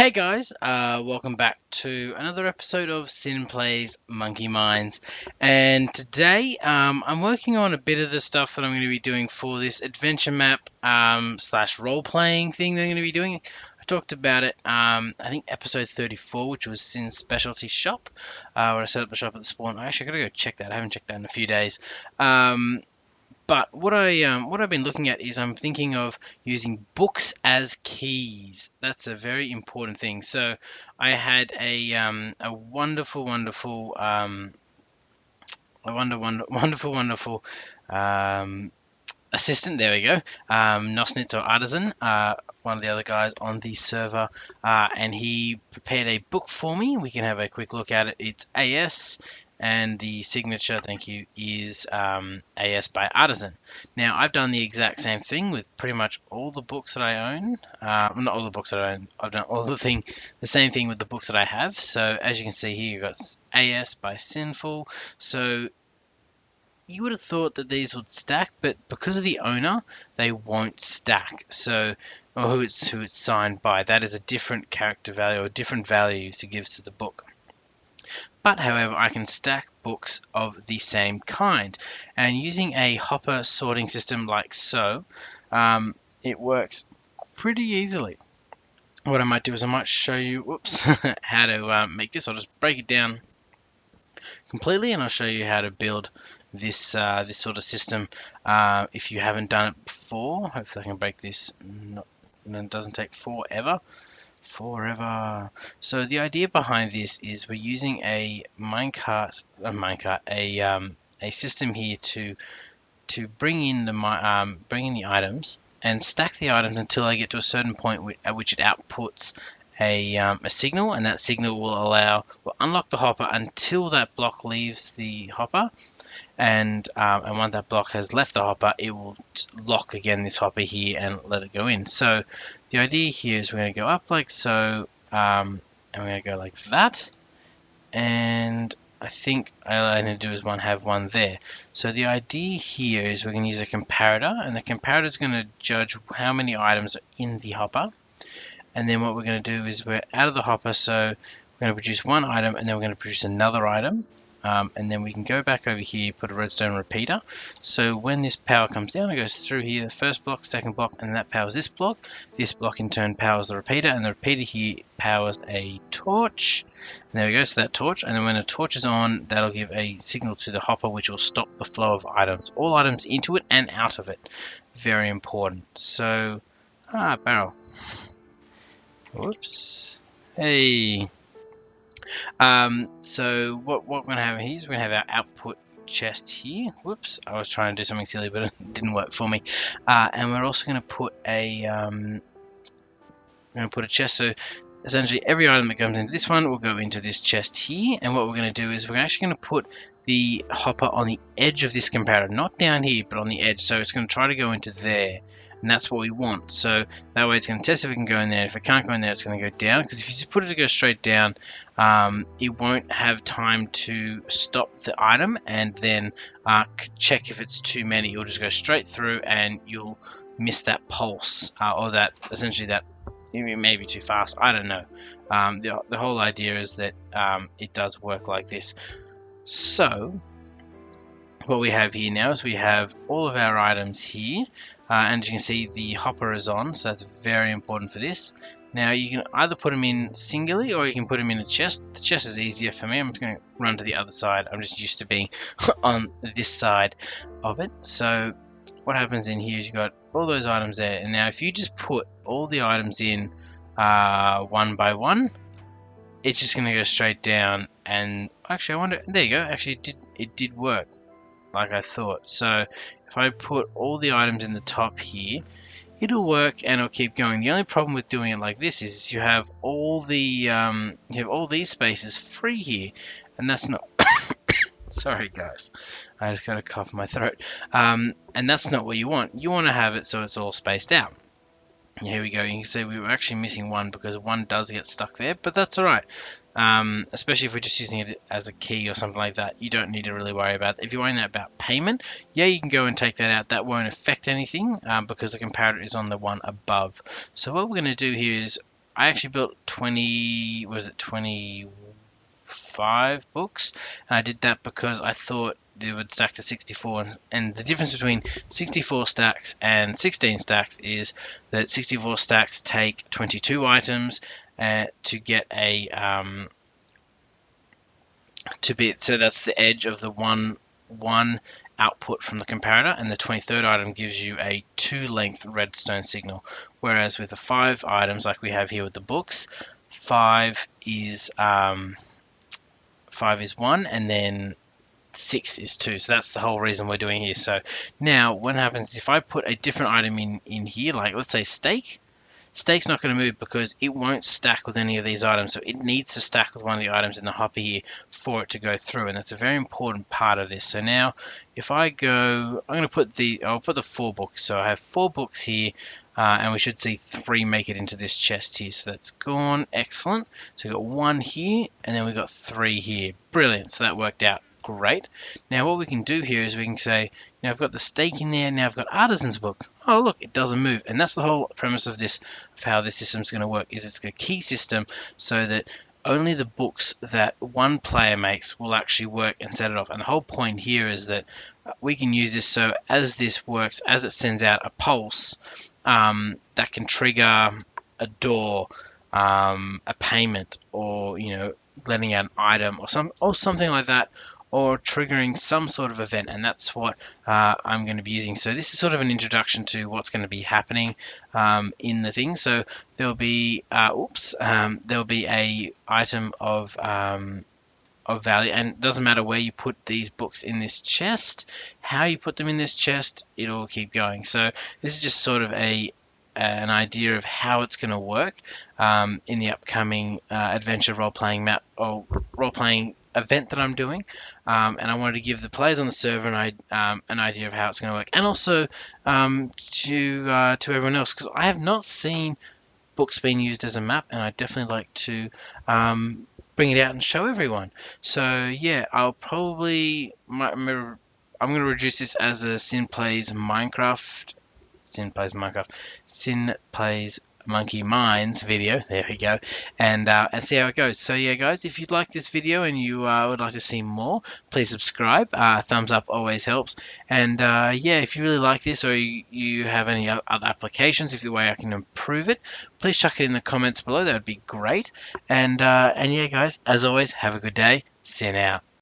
Hey guys, welcome back to another episode of Sin Plays Monkey Minds. And today I'm working on a bit of the stuff that I'm going to be doing for this adventure map slash role playing thing that I'm going to be doing. I talked about it, I think episode 34, which was Sin's specialty shop, where I set up the shop at the spawn. I actually got to go check that. I haven't checked that in a few days. But what I've been looking at is I'm thinking of using books as keys. That's a very important thing. So I had a wonderful assistant. There we go. Nosnitz or Artisan, one of the other guys on the server, and he prepared a book for me. We can have a quick look at it. It's AS. And the signature, thank you, is AS by Artisan. Now, I've done the exact same thing with pretty much all the books that I own. Well, not all the books that I own. I've done the same thing with the books that I have. So, as you can see here, you've got AS by Sinful. So, you would have thought that these would stack, but because of the owner, they won't stack. So, or who it's signed by, that is a different character value or different value to give to the book. But however, I can stack books of the same kind, and using a hopper sorting system like so, it works pretty easily. What I might do is I might show you, how to make this. I'll just break it down completely, and I'll show you how to build this this sort of system if you haven't done it before. Hopefully, I can break this. And it doesn't take forever. So the idea behind this is we're using a system here to bring in the items and stack the items until I get to a certain point at which it outputs a signal, and that signal will unlock the hopper until that block leaves the hopper. And once that block has left the hopper, it will lock again this hopper here and let it go in. So the idea here is we're going to go up like so, and we're going to go like that. And I think all I need to do is have one there. So the idea here is we're going to use a comparator, and the comparator is going to judge how many items are in the hopper. And then what we're going to do is we're out of the hopper, so we're going to produce one item, and then we're going to produce another item. And then we can go back over here, put a redstone repeater. So when this power comes down, it goes through here, the first block, second block, and that powers this block. This block in turn powers the repeater, and the repeater here powers a torch. And there we go, so that torch. And then when a torch is on, that'll give a signal to the hopper, which will stop the flow of items. All items into it and out of it. Very important. So, barrel. Whoops. Hey. So what we're going to have here is we're going to have our output chest here. Whoops, I was trying to do something silly, but it didn't work for me. And we're also going to put a chest. So essentially every item that comes into this one will go into this chest here. And what we're going to do is we're actually going to put the hopper on the edge of this comparator, not down here, but on the edge. So it's going to try to go into there. And that's what we want. So that way it's going to test if it can go in there. If it can't go in there, it's going to go down. Because if you just put it to go straight down, it won't have time to stop the item and then check if it's too many. You'll just go straight through and you'll miss that pulse or that essentially that it may be too fast. I don't know. The whole idea is that it does work like this. So what we have here now is we have all of our items here. And as you can see, the hopper is on, so that's very important for this. Now, you can either put them in singly or you can put them in a chest. The chest is easier for me. I'm just going to run to the other side. I'm just used to being on this side of it. So what happens in here is you've got all those items there. And now if you just put all the items in one by one, it's just going to go straight down. And actually, I wonder, there you go. Actually, it did work like I thought. So if I put all the items in the top here, it'll work and it'll keep going. The only problem with doing it like this is you have all these spaces free here, and that's not sorry guys, I just got a cough in my throat. And that's not what you want. You want to have it so it's all spaced out. Here we go. You can see we were actually missing one because one does get stuck there, but that's all right. Especially if we're just using it as a key or something like that, you don't need to really worry about it. If you're worrying about payment, yeah, you can go and take that out. That won't affect anything because the comparator is on the one above. So what we're going to do here is I actually built 20, was it 25 books? And I did that because I thought they would stack to 64, and the difference between 64 stacks and 16 stacks is that 64 stacks take 22 items to get a so that's the edge of the one output from the comparator, and the 23rd item gives you a 2-length redstone signal. Whereas with the 5 items, like we have here with the books, 5 is 1, and then 6 is 2. So that's the whole reason we're doing here. So now what happens if I put a different item in here, like let's say steak. Stake's not going to move because it won't stack with any of these items, so it needs to stack with one of the items in the hopper here for it to go through, and that's a very important part of this. So now, if I go, I'll put the 4 books. So I have 4 books here, and we should see 3 make it into this chest here. So that's gone, excellent. So we've got 1 here, and then we've got 3 here. Brilliant. So that worked out great. Now what we can do here is we can say, now I've got the steak in there, now I've got artisan's book. Oh look, it doesn't move. And that's the whole premise of this, of how this system is going to work, is it's a key system so that only the books that one player makes will actually work and set it off. And the whole point here is that we can use this so as this works, as it sends out a pulse, that can trigger a door, a payment, or letting out an item or something like that, or triggering some sort of event, and that's what I'm going to be using. So this is sort of an introduction to what's going to be happening in the thing. So there'll be there'll be a item of value, and it doesn't matter where you put these books in this chest, how you put them in this chest, it'll keep going. So this is just sort of an idea of how it's going to work in the upcoming adventure role-playing map or role-playing event that I'm doing, and I wanted to give the players on the server an idea of how it's going to work, and also to everyone else, because I have not seen books being used as a map, and I'd definitely like to bring it out and show everyone. So yeah, I'm going to reduce this as a Sin Plays MonkeyMines video. There we go, and see how it goes. So yeah, guys, if you'd like this video and you would like to see more, please subscribe. Thumbs up always helps. And yeah, if you really like this, or you have any other applications, if the way I can improve it, please chuck it in the comments below. That would be great. And yeah, guys, as always, have a good day. Sin out.